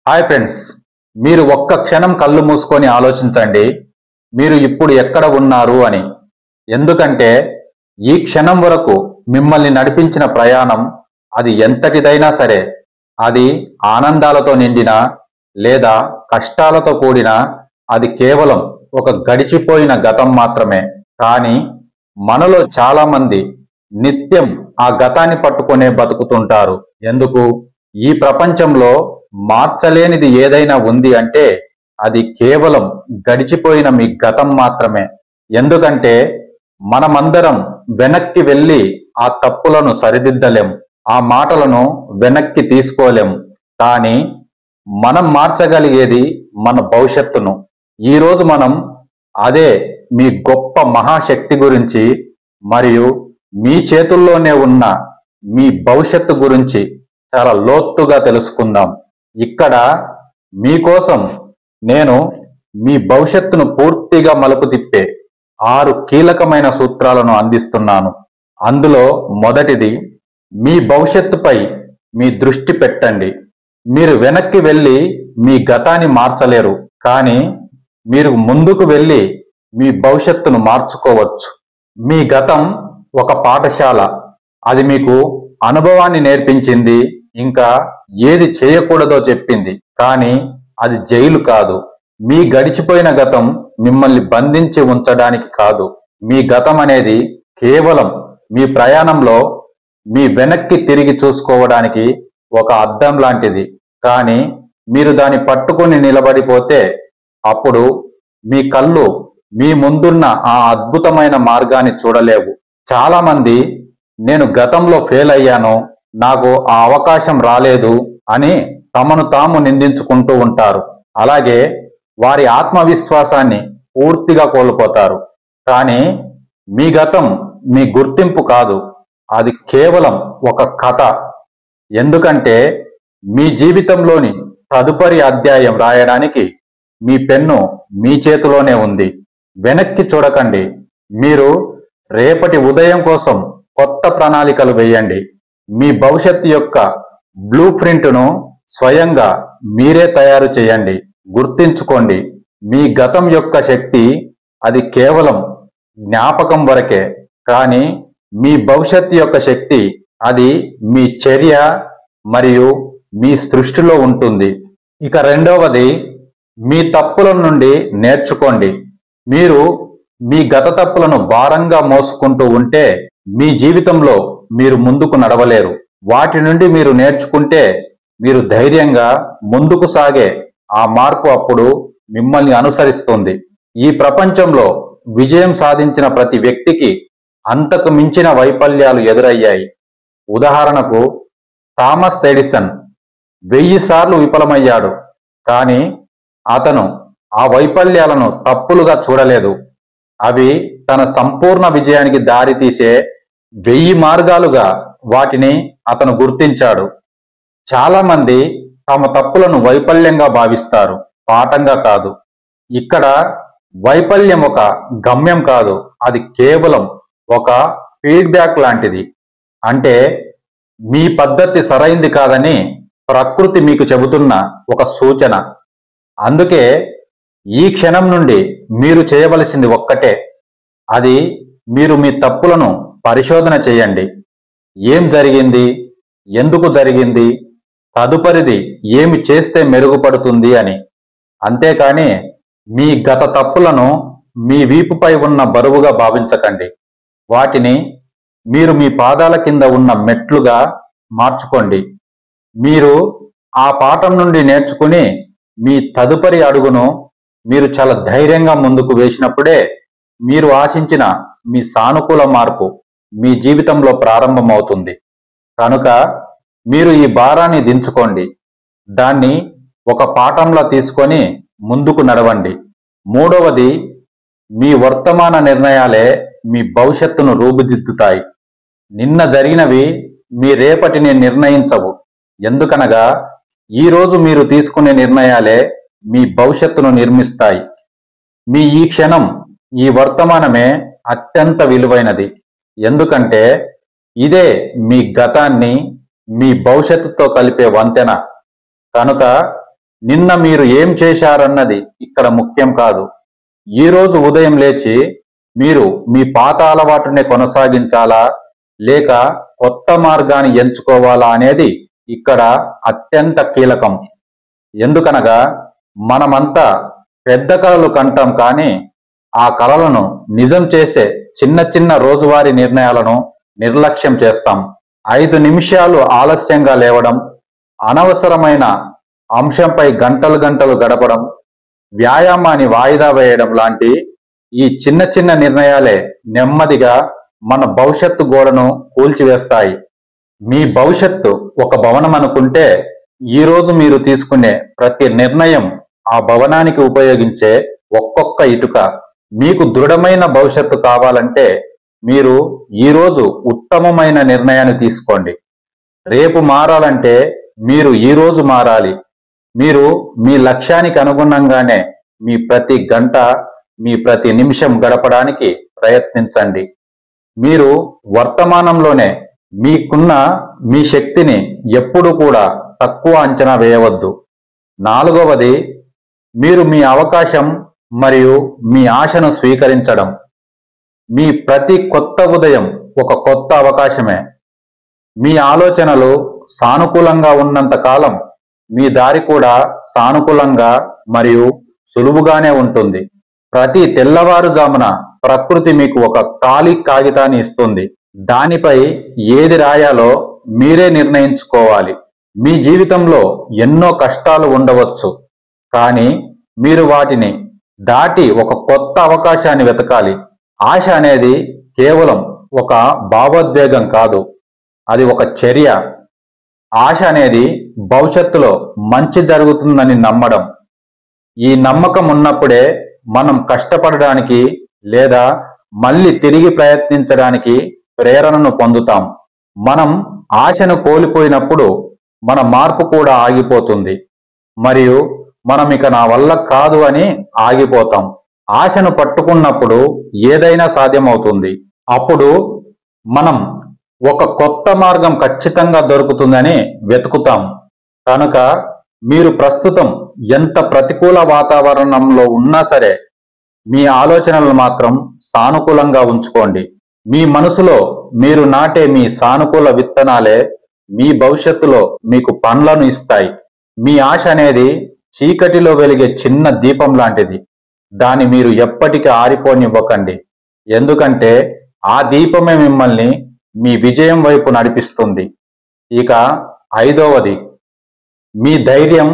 Hi friends, మీరు ఒక్క క్షణం కళ్ళు మూసుకొని ఆలోచించండి. మీరు ఇప్పుడు ఎక్కడ ఉన్నారు అని. ఎందుకంటే ఈ క్షణం వరకు మిమ్మల్ని నడిపించిన ప్రయాణం అది ఎంతటిదైనా సరే, అది ఆనందాలతో నిండిన లేదా కష్టాలతో కూడిన, అది కేవలం ఒక గడిచిపోయిన గతం మాత్రమే. కానీ మనలో చాలా మంది నిత్యం ఆ గతాన్ని పట్టుకునే బతుకుతుంటారు. ఎందుకు? ఈ ప్రపంచంలో మార్చలేనిది ఏదైనా ఉంది అంటే అది కేవలం గడిచిపోయిన మీ గతం మాత్రమే. ఎందుకంటే మనమందరం వెనక్కి వెళ్ళి ఆ తప్పులను సరిదిద్దలేం, ఆ మాటలను వెనక్కి తీసుకోలేం. కానీ మనం మార్చగలిగేది మన భవిష్యత్తును. ఈరోజు మనం అదే మీ గొప్ప మహాశక్తి గురించి మరియు మీ చేతుల్లోనే ఉన్న మీ భవిష్యత్తు గురించి చాలా లోతుగా తెలుసుకుందాం. ఇక్కడ మీకోసం నేను మీ భవిష్యత్తును పూర్తిగా మలుపు తిప్పే 6 కీలకమైన సూత్రాలను అందిస్తున్నాను. అందులో మొదటిది, మీ భవిష్యత్తుపై మీ దృష్టి పెట్టండి. మీరు వెనక్కి వెళ్ళి మీ గతాన్ని మార్చలేరు, కానీ మీరు ముందుకు వెళ్ళి మీ భవిష్యత్తును మార్చుకోవచ్చు. మీ గతం ఒక పాఠశాల. అది మీకు అనుభవాన్ని నేర్పించింది, ఇంకా ఏది చేయకూడదో చెప్పింది. కానీ అది జైలు కాదు. మీ గడిచిపోయిన గతం మిమ్మల్ని బంధించి ఉంచడానికి కాదు. మీ గతం అనేది కేవలం మీ ప్రయాణంలో మీ వెనక్కి తిరిగి చూసుకోవడానికి ఒక అద్దం లాంటిది. కానీ మీరు దాన్ని పట్టుకొని నిలబడిపోతే అప్పుడు మీ కళ్ళు మీ ముందున్న ఆ అద్భుతమైన మార్గాన్ని చూడలేవు. చాలా మంది నేను గతంలో ఫెయిల్ అయ్యాను, నాకు ఆ అవకాశం రాలేదు అని తమను తాము నిందించుకుంటూ ఉంటారు. అలాగే వారి ఆత్మవిశ్వాసాన్ని పూర్తిగా కోల్పోతారు. కానీ మీ గతం మీ గుర్తింపు కాదు, అది కేవలం ఒక కథ. ఎందుకంటే మీ జీవితంలోని తదుపరి అధ్యాయం రాయడానికి మీ పెన్ను మీ చేతిలోనే ఉంది. వెనక్కి చూడకండి. మీరు రేపటి ఉదయం కోసం కొత్త ప్రణాళికలు వేయండి. మీ భవిష్యత్తు యొక్క బ్లూ ప్రింట్ను స్వయంగా మీరే తయారు చేయండి. గుర్తించుకోండి, మీ గతం యొక్క శక్తి అది కేవలం జ్ఞాపకం వరకే. కానీ మీ భవిష్యత్తు యొక్క శక్తి అది మీ చర్య మరియు మీ సృష్టిలో ఉంటుంది. ఇక రెండవది, మీ తప్పుల నుండి నేర్చుకోండి. మీరు మీ గత తప్పులను భారంగా మోసుకుంటూ ఉంటే మీ జీవితంలో మీరు ముందుకు నడవలేరు. వాటి నుండి మీరు నేర్చుకుంటే మీరు ధైర్యంగా ముందుకు సాగే ఆ మార్పు అప్పుడు మిమ్మల్ని అనుసరిస్తుంది. ఈ ప్రపంచంలో విజయం సాధించిన ప్రతి వ్యక్తికి అంతకు మించిన వైఫల్యాలు ఎదురయ్యాయి. ఉదాహరణకు, థామస్ ఎడిసన్ 1000 సార్లు విఫలమయ్యాడు, కానీ అతను ఆ వైఫల్యాలను తప్పులుగా చూడలేదు. అవి తన సంపూర్ణ విజయానికి దారితీసే 1000 మార్గాలుగా వాటిని అతను గుర్తించాడు. చాలా మంది తమ తప్పులను వైఫల్యంగా భావిస్తారు, పాఠంగా కాదు. ఇక్కడ వైఫల్యం ఒక గమ్యం కాదు, అది కేవలం ఒక ఫీడ్బ్యాక్ లాంటిది. అంటే మీ పద్ధతి సరైంది కాదని ప్రకృతి మీకు చెబుతున్న ఒక సూచన. అందుకే ఈ క్షణం నుండి మీరు చేయవలసింది ఒక్కటే, అది మీరు మీ తప్పులను పరిశోధన చేయండి. ఏం జరిగింది, ఎందుకు జరిగింది, తదుపరిది ఏమి చేస్తే మెరుగుపడుతుంది అని. అంతేకాని మీ గత తప్పులను మీ వీపుపై ఉన్న బరువుగా భావించకండి. వాటిని మీరు మీ పాదాల కింద ఉన్న మెట్లుగా మార్చుకోండి. మీరు ఆ పాఠం నుండి నేర్చుకుని మీ తదుపరి అడుగును మీరు చాలా ధైర్యంగా ముందుకు వేసినప్పుడే మీరు ఆశించిన మీ సానుకూల మార్పు మీ జీవితంలో ప్రారంభమవుతుంది. కనుక మీరు ఈ భారాన్ని దించుకోండి. దాన్ని ఒక పాఠంలా తీసుకొని ముందుకు నడవండి. మూడవది, మీ వర్తమాన నిర్ణయాలే మీ భవిష్యత్తును రూపుదిద్దుతాయి. నిన్న జరిగినవి మీ రేపటిని నిర్ణయించవు. ఎందుకనగా ఈరోజు మీరు తీసుకునే నిర్ణయాలే మీ భవిష్యత్తును నిర్మిస్తాయి. మీ ఈ క్షణం, ఈ వర్తమానమే అత్యంత విలువైనది. ఎందుకంటే ఇదే మీ గతాన్ని మీ భవిష్యత్తుతో కలిపే వంతెన. కనుక నిన్న మీరు ఏం చేశారన్నది ఇక్కడ ముఖ్యం కాదు. ఈరోజు ఉదయం లేచి మీరు మీ పాత అలవాటునే కొనసాగించాలా లేక కొత్త మార్గాన్ని ఎంచుకోవాలా అనేది ఇక్కడ అత్యంత కీలకం. ఎందుకనగా మనమంతా పెద్ద కలలు కంటాం, కానీ ఆ కలలను నిజం చేసే చిన్న చిన్న రోజువారీ నిర్ణయాలను నిర్లక్ష్యం చేస్తాం. 5 నిమిషాలు ఆలస్యంగా లేవడం, అనవసరమైన అంశంపై గంటలు గంటలు గడపడం, వ్యాయామాన్ని వాయిదా వేయడం లాంటి ఈ చిన్న చిన్న నిర్ణయాలే నెమ్మదిగా మన భవిష్యత్తు గోడను కూల్చివేస్తాయి. మీ భవిష్యత్తు ఒక భవనం అనుకుంటే, ఈరోజు మీరు తీసుకునే ప్రతి నిర్ణయం ఆ భవనానికి ఉపయోగించే ఒక్కొక్క ఇటుక. మీకు దృఢమైన భవిష్యత్తు కావాలంటే మీరు ఈరోజు ఉత్తమమైన నిర్ణయాన్ని తీసుకోండి. రేపు మారాలంటే మీరు ఈరోజు మారాలి. మీరు మీ లక్ష్యానికి అనుగుణంగానే మీ ప్రతి గంట, మీ ప్రతి నిమిషం గడపడానికి ప్రయత్నించండి. మీరు వర్తమానంలోనే మీకున్న మీ శక్తిని ఎప్పుడు కూడా తక్కువ అంచనా వేయవద్దు. 4వది, మీరు మీ అవకాశం మరియు మీ ఆశను స్వీకరించడం. మీ ప్రతి కొత్త ఉదయం ఒక కొత్త అవకాశమే. మీ ఆలోచనలు సానుకూలంగా ఉన్నంత కాలం మీ దారి కూడా సానుకూలంగా మరియు సులువుగానే ఉంటుంది. ప్రతి తెల్లవారుజామున ప్రకృతి మీకు ఒక ఖాళీ కాగితాన్ని ఇస్తుంది. దానిపై ఏది రాయాలో మీరే నిర్ణయించుకోవాలి. మీ జీవితంలో ఎన్నో కష్టాలు ఉండవచ్చు, కానీ మీరు వాటిని దాటి ఒక కొత్త అవకాశాన్ని వెతకాలి. ఆశ అనేది కేవలం ఒక భావోద్వేగం కాదు, అది ఒక చర్య. ఆశ అనేది భవిష్యత్తులో మంచి జరుగుతుందని నమ్మడం. ఈ నమ్మకం ఉన్నప్పుడే మనం కష్టపడడానికి లేదా మళ్ళీ తిరిగి ప్రయత్నించడానికి ప్రేరణను పొందుతాం. మనం ఆశను కోల్పోయినప్పుడు మన మార్పు కూడా ఆగిపోతుంది మరియు మనం ఇక నా వల్ల కాదు అని ఆగిపోతాం. ఆశను పట్టుకున్నప్పుడు ఏదైనా సాధ్యమవుతుంది. అప్పుడు మనం ఒక కొత్త మార్గం ఖచ్చితంగా దొరుకుతుందని వెతుకుతాం. కనుక మీరు ప్రస్తుతం ఎంత ప్రతికూల వాతావరణంలో ఉన్నా సరే మీ ఆలోచనలు మాత్రం సానుకూలంగా ఉంచుకోండి. మీ మనసులో మీరు నాటే మీ సానుకూల విత్తనాలే మీ భవిష్యత్తులో మీకు పండ్లను ఇస్తాయి. మీ ఆశ అనేది చీకటిలో వెలిగే చిన్న దీపం లాంటిది. దాన్ని మీరు ఎప్పటికీ ఆరిపోనివ్వకండి, ఎందుకంటే ఆ దీపమే మిమ్మల్ని మీ విజయం వైపు నడిపిస్తుంది. ఇక 5వది, మీ ధైర్యం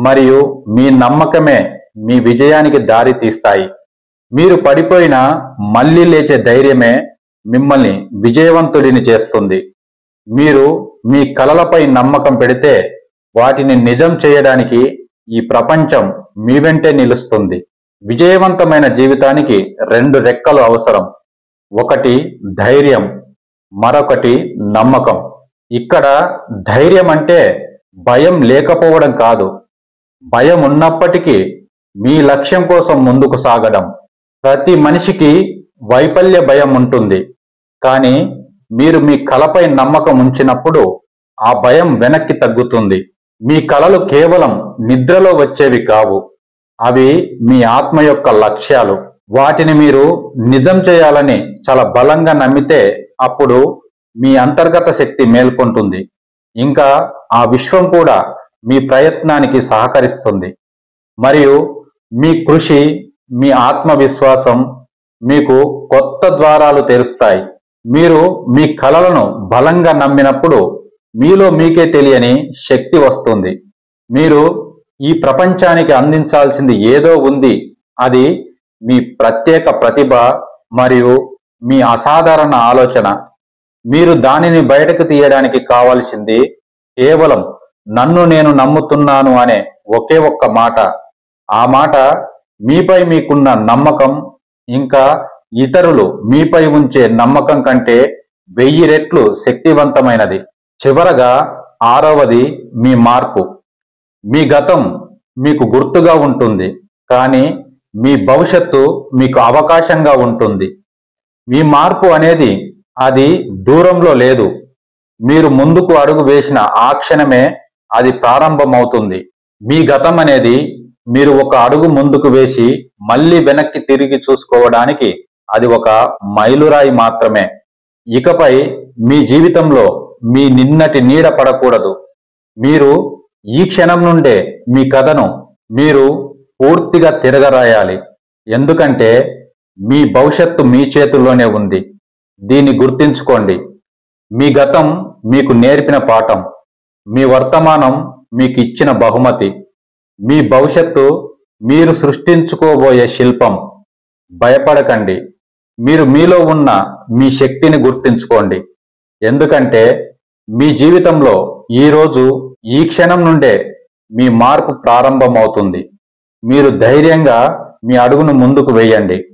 మరియు మీ నమ్మకమే మీ విజయానికి దారి తీస్తాయి. మీరు పడిపోయినా మళ్ళీ లేచే ధైర్యమే మిమ్మల్ని విజయవంతుడిని చేస్తుంది. మీరు మీ కలలపై నమ్మకం పెడితే వాటిని నిజం చేయడానికి ఈ ప్రపంచం మీ వెంటే నిలుస్తుంది. విజయవంతమైన జీవితానికి 2 రెక్కలు అవసరం. ఒకటి ధైర్యం, మరొకటి నమ్మకం. ఇక్కడ ధైర్యం అంటే భయం లేకపోవడం కాదు, భయం ఉన్నప్పటికీ మీ లక్ష్యం కోసం ముందుకు సాగడం. ప్రతి మనిషికి వైఫల్య భయం ఉంటుంది, కానీ మీరు మీ కలపై నమ్మకం ఉంచినప్పుడు ఆ భయం వెనక్కి తగ్గుతుంది. మీ కలలు కేవలం నిద్రలో వచ్చేవి కావు, అవి మీ ఆత్మ యొక్క లక్ష్యాలు. వాటిని మీరు నిజం చేయాలని చాలా బలంగా నమ్మితే అప్పుడు మీ అంతర్గత శక్తి మేల్కొంటుంది. ఇంకా ఆ విశ్వం కూడా మీ ప్రయత్నానికి సహకరిస్తుంది మరియు మీ కృషి, మీ ఆత్మవిశ్వాసం మీకు కొత్త ద్వారాలు తెరుస్తాయి. మీరు మీ కలలను బలంగా నమ్మినప్పుడు మీలో మీకే తెలియని శక్తి వస్తుంది. మీరు ఈ ప్రపంచానికి అందించాల్సింది ఏదో ఉంది. అది మీ ప్రత్యేక ప్రతిభ మరియు మీ అసాధారణ ఆలోచన. మీరు దానిని బయటకు తీయడానికి కావాల్సింది కేవలం నన్ను నేను నమ్ముతున్నాను అనే ఒకే ఒక్క మాట. ఆ మాట మీపై మీకున్న నమ్మకం, ఇంకా ఇతరులు మీపై ఉంచే నమ్మకం కంటే 1000 రెట్లు శక్తివంతమైనది. చివరగా 6వది, మీ మార్పు. మీ గతం మీకు గుర్తుగా ఉంటుంది, కానీ మీ భవిష్యత్తు మీకు అవకాశంగా ఉంటుంది. మీ మార్పు అనేది అది దూరంలో లేదు, మీరు ముందుకు అడుగు వేసిన ఆ క్షణమే అది ప్రారంభమవుతుంది. మీ గతం అనేది మీరు ఒక అడుగు ముందుకు వేసి మళ్ళీ వెనక్కి తిరిగి చూసుకోవడానికి అది ఒక మైలురాయి మాత్రమే. ఇకపై మీ జీవితంలో మీ నిన్నటి నీడ పడకూడదు. మీరు ఈ క్షణం నుండే మీ కథను మీరు పూర్తిగా తిరగరాయాలి. ఎందుకంటే మీ భవిష్యత్తు మీ చేతుల్లోనే ఉంది. దీన్ని గుర్తుంచుకోండి. మీ గతం మీకు నేర్పిన పాఠం, మీ వర్తమానం మీకు ఇచ్చిన బహుమతి, మీ భవిష్యత్తు మీరు సృష్టించుకోబోయే శిల్పం. భయపడకండి. మీరు మీలో ఉన్న మీ శక్తిని గుర్తుంచుకోండి. ఎందుకంటే మీ జీవితంలో ఈరోజు ఈ క్షణం నుండే మీ మార్పు ప్రారంభమవుతుంది. మీరు ధైర్యంగా మీ అడుగును ముందుకు వేయండి.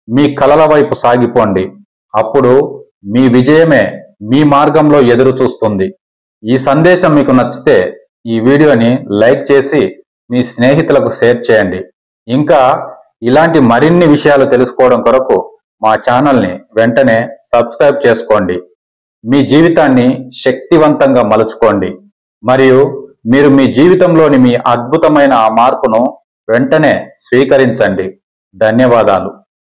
మీ కలల వైపు సాగిపోండి. అప్పుడు మీ విజయమే మీ మార్గంలో ఎదురు చూస్తుంది. ఈ సందేశం మీకు నచ్చితే ఈ వీడియోని లైక్ చేసి మీ స్నేహితులకు షేర్ చేయండి. ఇంకా ఇలాంటి మరిన్ని విషయాలు తెలుసుకోవడం కొరకు మా ఛానల్ని వెంటనే సబ్స్క్రైబ్ చేసుకోండి. మీ జీవితాన్ని శక్తివంతంగా మలుచుకోండి. మరియు మీరు మీ జీవితంలోని మీ అద్భుతమైన ఆ మార్పును వెంటనే స్వీకరించండి. ధన్యవాదాలు.